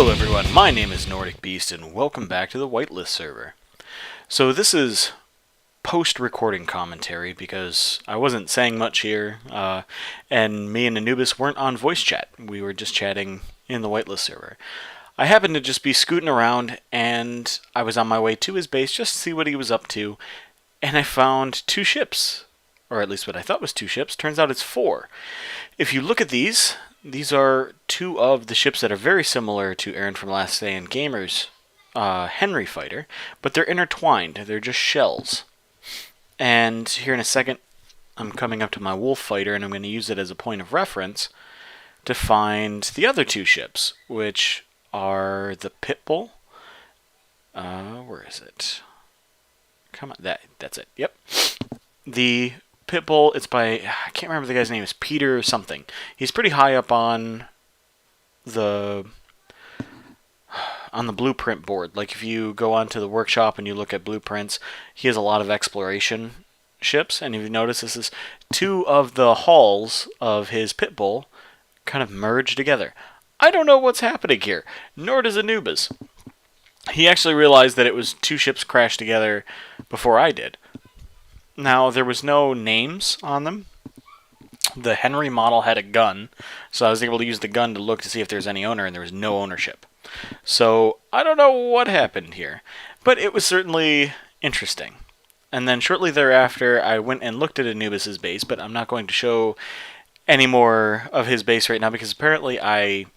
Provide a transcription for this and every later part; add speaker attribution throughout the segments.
Speaker 1: Hello everyone, my name is Nordic Beast and welcome back to the Whitelist server. So this is post-recording commentary because I wasn't saying much here, and me and Anubiz weren't on voice chat. We were just chatting in the Whitelist server. I happened to just be scooting around and I was on my way to his base just to see what he was up to, and I found two ships. Or at least what I thought was two ships. Turns out it's four. If you look at these are two of the ships that are very similar to Aaron from Last Day and Gamer's Henry fighter, but they're intertwined. They're just shells. And here in a second, I'm coming up to my wolf fighter, and I'm going to use it as a point of reference to find the other two ships, which are the Pitbull. Where is it? Come on, that's it. Yep. The Pitbull, it's by, I can't remember the guy's name, it's Peter something. He's pretty high up on the blueprint board. Like if you go onto the workshop and you look at blueprints, he has a lot of exploration ships, and if you notice, this is two of the hulls of his Pitbull kind of merged together. I don't know what's happening here, nor does Anubiz. He actually realized that it was two ships crashed together before I did. Now, there was no names on them. The Henry model had a gun, so I was able to use the gun to look to see if there's any owner, and there was no ownership. So, I don't know what happened here, but it was certainly interesting. And then shortly thereafter, I went and looked at Anubis' base, but I'm not going to show any more of his base right now, because apparently I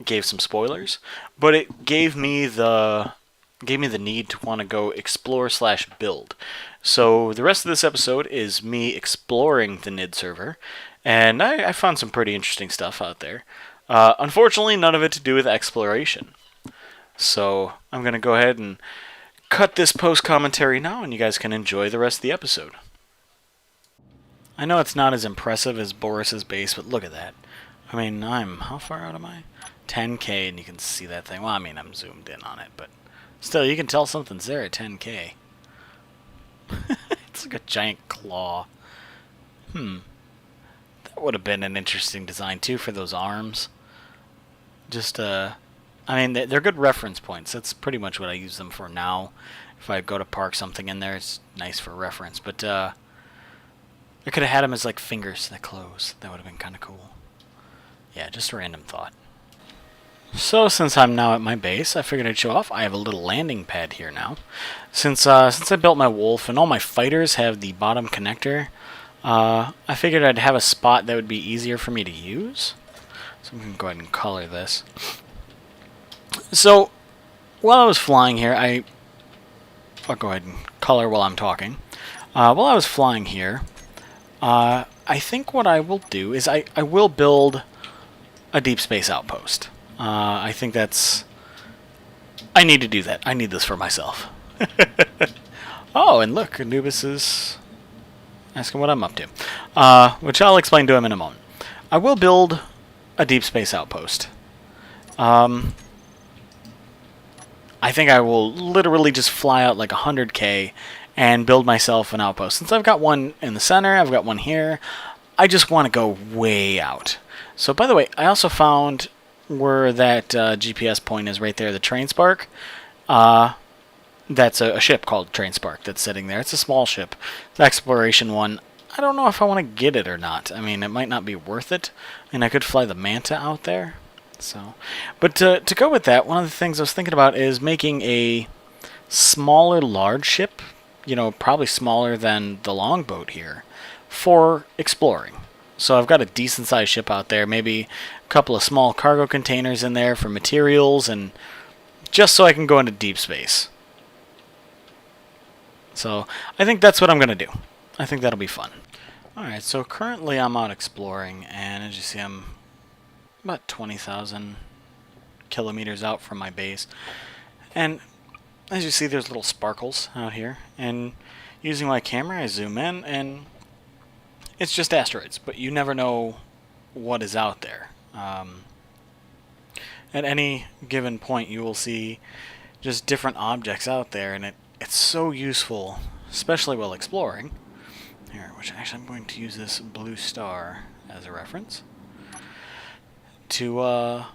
Speaker 1: gave some spoilers, but it gave me the need to want to go explore/build. So the rest of this episode is me exploring the NID server, and I found some pretty interesting stuff out there. Unfortunately, none of it to do with exploration. So I'm going to go ahead and cut this post-commentary now, and you guys can enjoy the rest of the episode. I know it's not as impressive as Boris's base, but look at that. I mean, how far out am I? 10k, and you can see that thing. Well, I mean, I'm zoomed in on it, but still, you can tell something's there at 10k. It's like a giant claw. That would have been an interesting design, too, for those arms. Just, I mean, they're good reference points. That's pretty much what I use them for now. If I go to park something in there, it's nice for reference. But, I could have had them as, like, fingers that close. That would have been kind of cool. Yeah, just a random thought. So, since I'm now at my base, I figured I'd show off. I have a little landing pad here now. Since I built my wolf and all my fighters have the bottom connector, I figured I'd have a spot that would be easier for me to use. So I'm going to go ahead and color this. So, while I was flying here, I'll go ahead and color while I'm talking. While I was flying here, I think what I will do is I will build a deep space outpost. I think I need to do that. I need this for myself. Oh, and look, Anubis is asking what I'm up to, which I'll explain to him in a moment. I will build a deep space outpost. I think I will literally just fly out like 100k and build myself an outpost. Since I've got one in the center, I've got one here, I just want to go way out. So, by the way, I also found where that GPS point is right there, the Train Spark. That's a ship called Train Spark that's sitting there. It's a small ship. It's an exploration one. I don't know if I want to get it or not. I mean, it might not be worth it, and I could fly the Manta out there. So, but to go with that, one of the things I was thinking about is making a smaller large ship, you know, probably smaller than the longboat here, for exploring. So I've got a decent-sized ship out there, maybe a couple of small cargo containers in there for materials, and just so I can go into deep space. So I think that's what I'm going to do. I think that'll be fun. Alright, so currently I'm out exploring, and as you see, I'm about 20,000 kilometers out from my base. And as you see, there's little sparkles out here, and using my camera, I zoom in, and it's just asteroids, but you never know what is out there. At any given point, you will see just different objects out there, and it's so useful, especially while exploring. Here, which actually I'm going to use this blue star as a reference to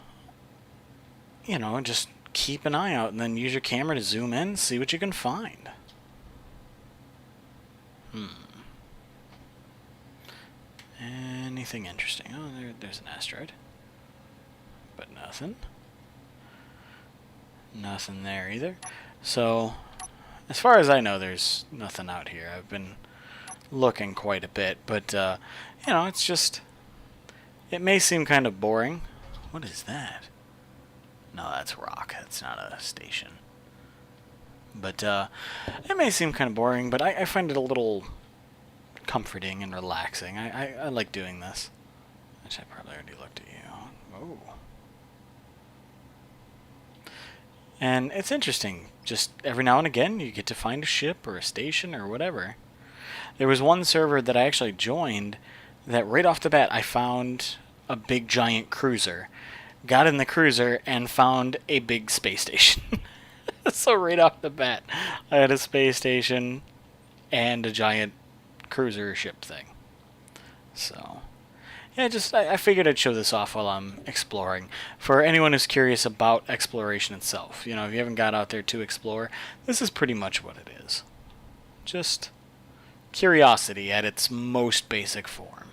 Speaker 1: you know, just keep an eye out and then use your camera to zoom in, see what you can find. Anything interesting? Oh, there's an asteroid. But nothing. Nothing there either. So, as far as I know, there's nothing out here. I've been looking quite a bit, but, you know, it's just... It may seem kind of boring. What is that? No, that's rock. That's not a station. But, it may seem kind of boring, but I find it a little comforting and relaxing. I like doing this. Which I probably already looked at you. Oh. And it's interesting. Just every now and again, you get to find a ship or a station or whatever. There was one server that I actually joined that right off the bat I found a big giant cruiser. Got in the cruiser and found a big space station. So right off the bat, I had a space station and a giant cruiser ship thing. So, yeah, just I figured I'd show this off while I'm exploring. For anyone who's curious about exploration itself, you know, if you haven't got out there to explore, this is pretty much what it is. Just curiosity at its most basic form.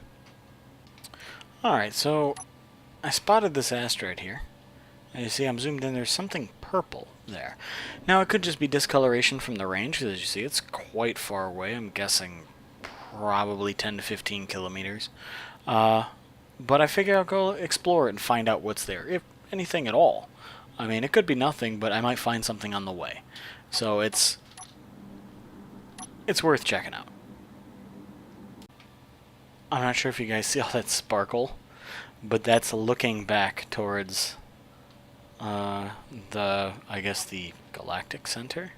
Speaker 1: Alright, so I spotted this asteroid here. And you see I'm zoomed in, there's something purple there. Now it could just be discoloration from the range, because as you see it's quite far away. I'm guessing probably 10 to 15 kilometers. But I figure I'll go explore it and find out what's there, if anything at all. I mean, it could be nothing, but I might find something on the way. So it's worth checking out. I'm not sure if you guys see all that sparkle, but that's looking back towards I guess the Galactic Center.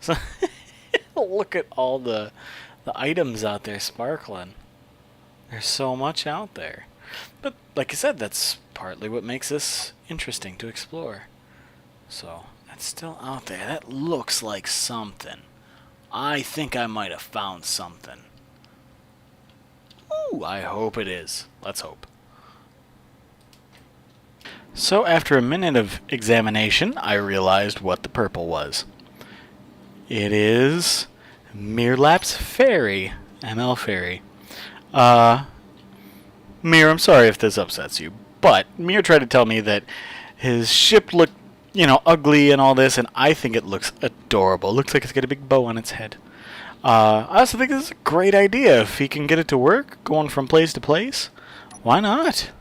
Speaker 1: So look at all the items out there sparkling. There's so much out there. But like I said, that's partly what makes this interesting to explore. So that's still out there. That looks like something. I think I might have found something. Ooh, I hope it is. Let's hope. So after a minute of examination, I realized what the purple was. It is Mirlap's Fairy, ML Fairy. Mir, I'm sorry if this upsets you, but Mir tried to tell me that his ship looked, you know, ugly and all this, and I think it looks adorable. It looks like it's got a big bow on its head. I also think this is a great idea. If he can get it to work, going from place to place, why not?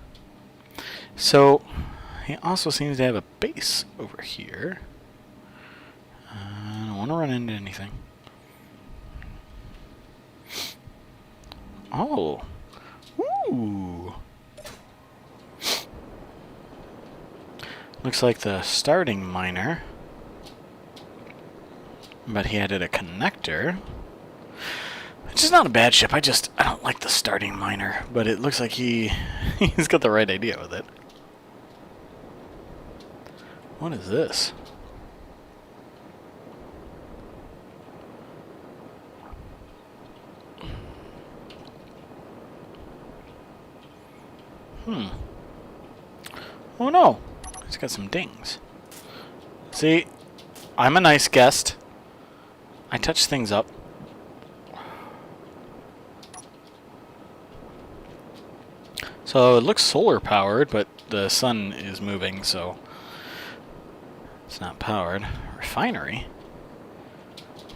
Speaker 1: So, he also seems to have a base over here. I don't want to run into anything. Oh. Ooh. Looks like the starting miner. But he added a connector. Which is not a bad ship. I don't like the starting miner. But it looks like he's got the right idea with it. What is this? Oh no, it's got some dings. See, I'm a nice guest. I touch things up. So it looks solar powered, but the sun is moving, so it's not powered. Refinery.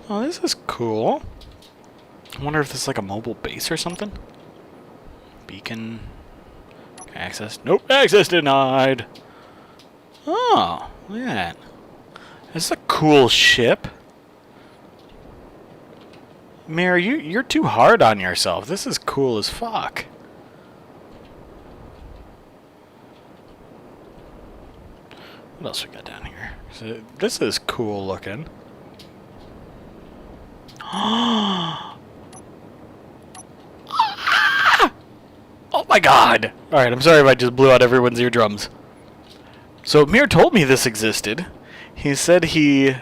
Speaker 1: Oh, this is cool. I wonder if this is like a mobile base or something. Beacon. Access. Nope. Access denied. Oh, look at that. This is a cool ship. Mir, you're too hard on yourself. This is cool as fuck. What else we got down here? So, this is cool looking. Oh my god! Alright, I'm sorry if I just blew out everyone's eardrums. So, Mir told me this existed. He said he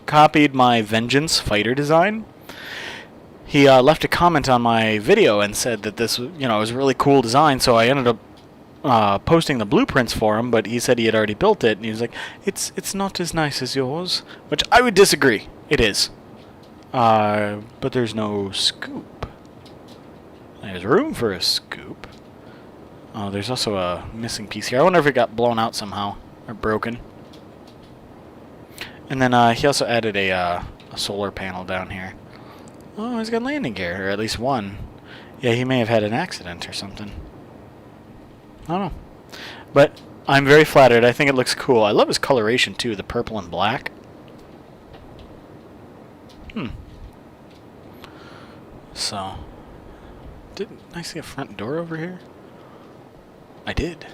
Speaker 1: copied my Vengeance fighter design. He left a comment on my video and said that this, you know, was a really cool design, so I ended up posting the blueprints for him, but he said he had already built it, and he was like, "It's not as nice as yours," which I would disagree. It is, but there's no scoop. There's room for a scoop. Oh, there's also a missing piece here. I wonder if it got blown out somehow or broken. And then he also added a solar panel down here. Oh, he's got landing gear, or at least one. Yeah, he may have had an accident or something. I don't know. But I'm very flattered. I think it looks cool. I love his coloration, too, the purple and black. So, didn't I see a front door over here? I did.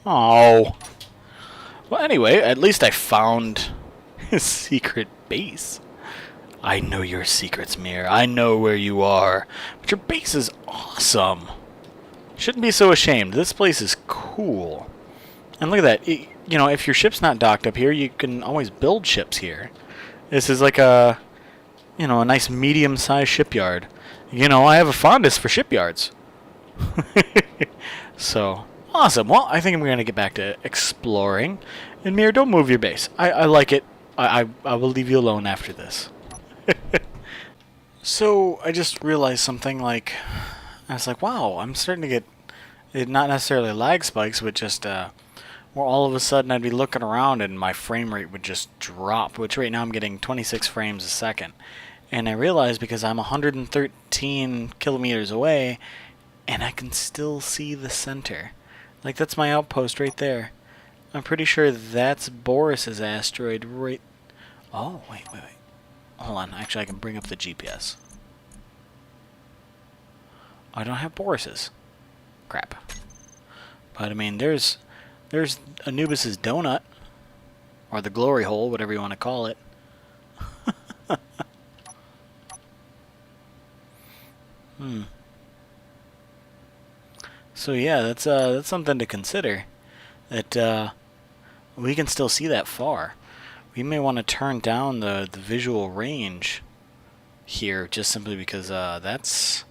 Speaker 1: Oh. Well, anyway, at least I found his secret base. I know your secrets, Mir. I know where you are. But your base is awesome. Shouldn't be so ashamed. This place is cool. And look at that. You know, if your ship's not docked up here, you can always build ships here. This is like a, you know, a nice medium-sized shipyard. You know, I have a fondness for shipyards. So, awesome. Well, I think I'm going to get back to exploring. And Mir, don't move your base. I like it. I will leave you alone after this. So, I just realized something, like, I was like, wow, I'm starting to get, not necessarily lag spikes, but just, where all of a sudden I'd be looking around and my frame rate would just drop, which right now I'm getting 26 frames a second. And I realized because I'm 113 kilometers away, and I can still see the center. Like, that's my outpost right there. I'm pretty sure that's Boris's asteroid right... Oh, wait. Hold on. Actually, I can bring up the GPS. I don't have Boris's. Crap. But, I mean, there's Anubis's donut. Or the glory hole, whatever you want to call it. So yeah, that's something to consider. That we can still see that far. We may want to turn down the visual range here, just simply because that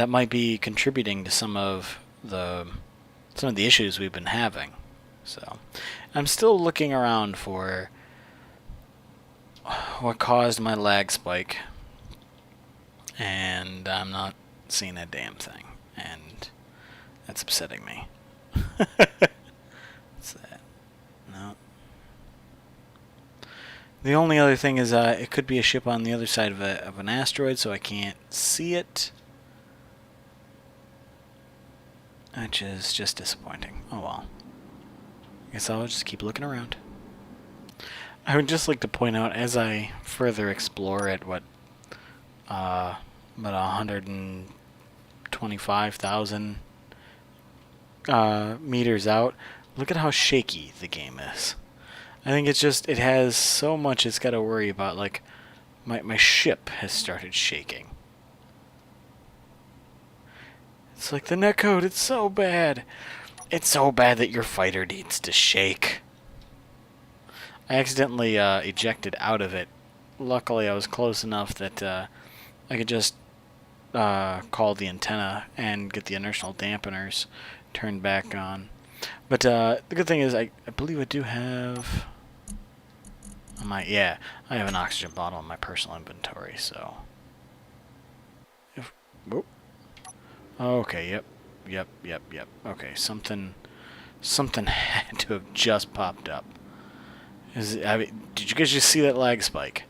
Speaker 1: might be contributing to some of the issues we've been having. So I'm still looking around for what caused my lag spike, and I'm not seeing a damn thing, and that's upsetting me. What's that? No. The only other thing is it could be a ship on the other side of an asteroid, so I can't see it. Which is just disappointing. Oh well. I guess I'll just keep looking around. I would just like to point out, as I further explore at about 125,000 meters out, look at how shaky the game is. I think it's just, it has so much it's got to worry about. Like, my ship has started shaking. It's like the netcode, it's so bad. It's so bad that your fighter needs to shake. I accidentally ejected out of it. Luckily, I was close enough that I could just call the antenna and get the inertial dampeners turned back on. But the good thing is, I believe I do have... I have an oxygen bottle in my personal inventory, so... Whoop. Okay, yep. Okay, something had to have just popped up. Did you guys just see that lag spike?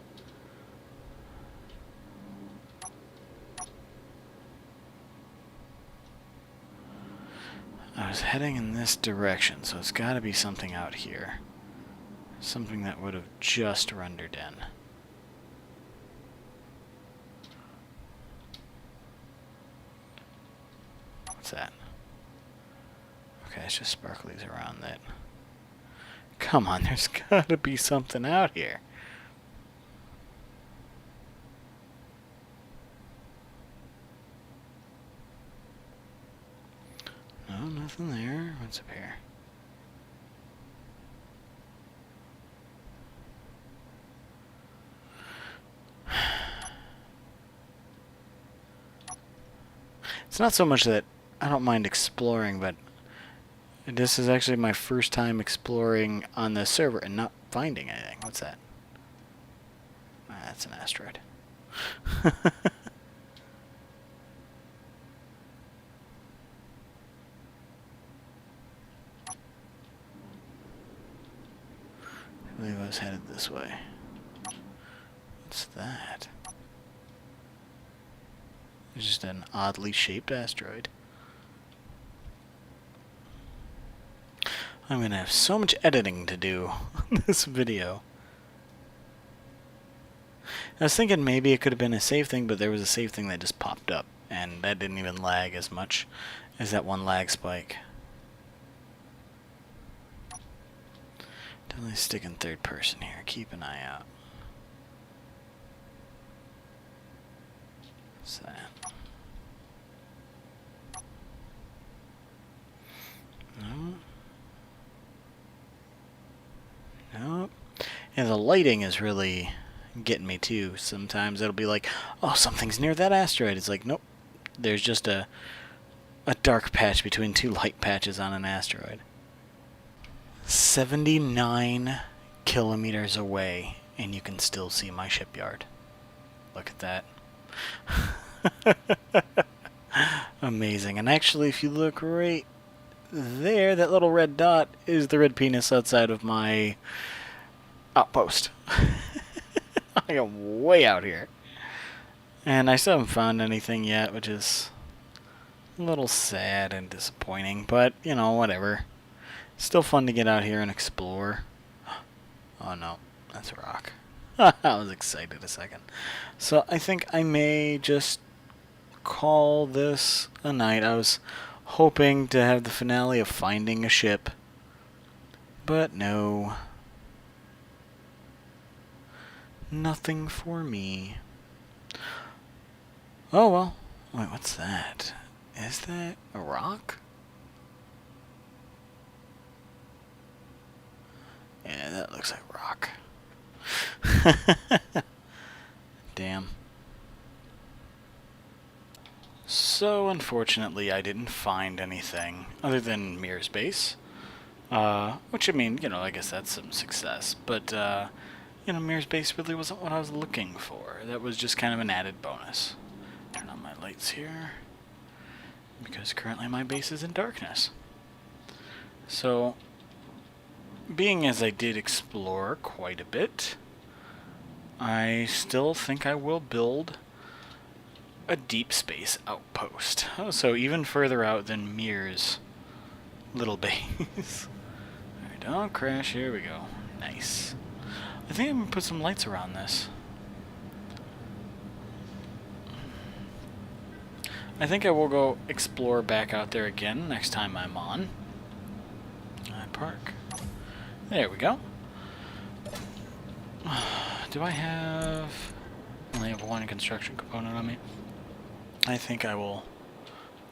Speaker 1: I was heading in this direction, so it's got to be something out here. Something that would have just rendered in. What's that? Okay, it's just sparklies around that. Come on, there's got to be something out here. No, nothing there. What's up here? It's not so much that I don't mind exploring, but this is actually my first time exploring on the server and not finding anything. What's that? That's an asteroid. I believe I was headed this way. What's that? It's just an oddly shaped asteroid. I'm gonna have so much editing to do on this video. I was thinking maybe it could have been a save thing, but there was a save thing that just popped up, and that didn't even lag as much as that one lag spike. Definitely stick in third person here. Keep an eye out. What's that? No. No. Yeah, the lighting is really getting me too. Sometimes it'll be like, oh, something's near that asteroid. It's like, nope. There's just a dark patch between two light patches on an asteroid. 79 kilometers away, and you can still see my shipyard. Look at that. Amazing. And actually, if you look right there, that little red dot is the red penis outside of my outpost. I am way out here. And I still haven't found anything yet, which is a little sad and disappointing, but, you know, whatever. Still fun to get out here and explore. Oh no, that's a rock. I was excited a second. So I think I may just call this a night. I was hoping to have the finale of finding a ship, but no. Nothing for me. Oh well. Wait, what's that? Is that a rock? Yeah, that looks like rock. Damn. So, unfortunately, I didn't find anything other than Mir's base. Which, I mean, you know, I guess that's some success. But, you know, Mir's base really wasn't what I was looking for. That was just kind of an added bonus. Turn on my lights here, because currently my base is in darkness. So, being as I did explore quite a bit, I still think I will build a deep space outpost. Oh, so even further out than Mir's little base. Alright, don't crash. Here we go. Nice. I think I'm going to put some lights around this. I think I will go explore back out there again next time I'm on. Park. There we go. Do I have... only have one construction component on me. I think I will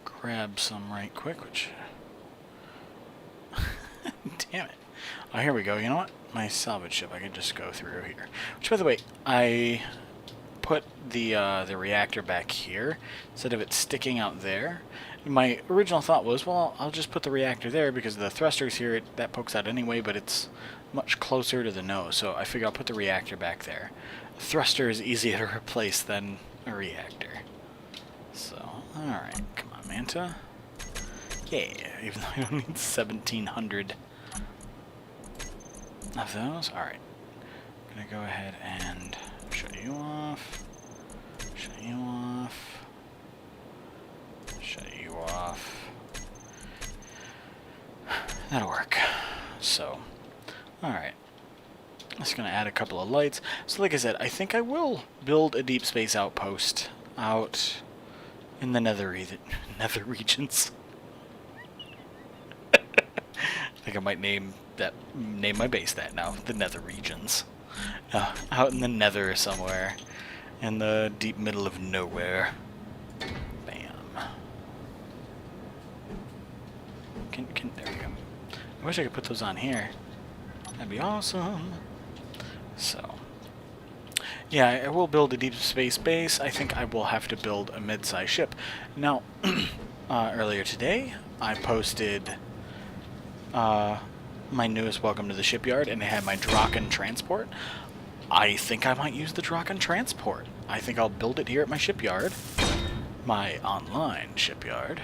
Speaker 1: grab some right quick, which... Damn it. Oh, here we go. You know what? My salvage ship, I can just go through here. Which, by the way, I put the reactor back here instead of it sticking out there. My original thought was, well, I'll just put the reactor there because the thrusters here, that pokes out anyway, but it's much closer to the nose, so I figure I'll put the reactor back there. A thruster is easier to replace than a reactor. So, alright, come on, Manta. Yeah, even though I don't need 1,700 of those. Alright, I'm gonna go ahead and shut you off. Shut you off. Shut you off. That'll work. So, alright. Just going to add a couple of lights. So like I said, I think I will build a deep space outpost out in the nether regions. I think I might name my base that now, the nether regions. Out in the nether somewhere. In the deep middle of nowhere. There we go. I wish I could put those on here. That'd be awesome. So, Yeah, I will build a deep space base. I think I will have to build a mid-size ship. Now, earlier today, I posted my newest welcome to the shipyard, and it had my Draken transport. I think I might use the Draken transport. I think I'll build it here at my shipyard, my online shipyard,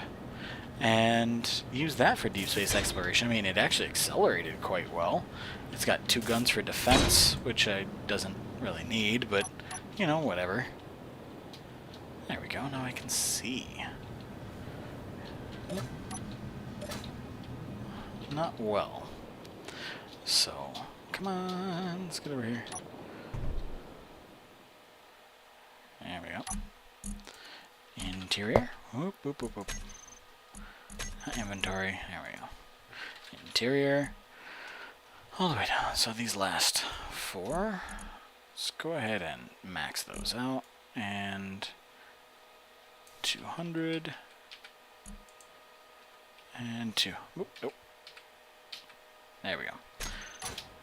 Speaker 1: and use that for deep space exploration. I mean, it actually accelerated quite well. It's got 2 guns for defense, which I doesn't really need, but, you know, whatever. There we go, now I can see. Not well. So, come on, let's get over here. There we go. Interior. Whoop, whoop, whoop, whoop. Inventory. There we go. Interior. All the way down. So these last 4. Let's go ahead and max those out. And 200. And 2. Oop, nope. There we go.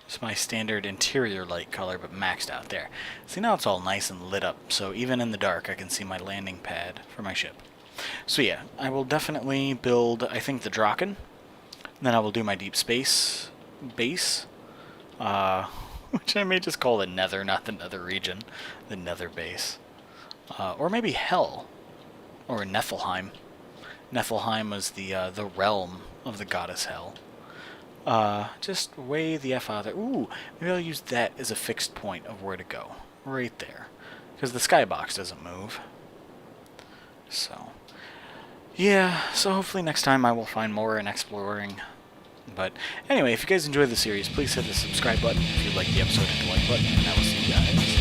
Speaker 1: It's my standard interior light color, but maxed out there. See, now it's all nice and lit up, so even in the dark I can see my landing pad for my ship. So yeah, I will definitely build, I think, the Draken. Then I will do my deep space base, which I may just call the Nether, not the Nether region, the Nether base. Or maybe Hell, or Niflheim. Niflheim was the realm of the goddess Hell. Just way the F out of there. Ooh, maybe I'll use that as a fixed point of where to go. Right there. Because the skybox doesn't move. So, yeah, so hopefully next time I will find more in exploring. But anyway, if you guys enjoyed the series, please hit the subscribe button if you like the episode, hit the like button, and I will see you guys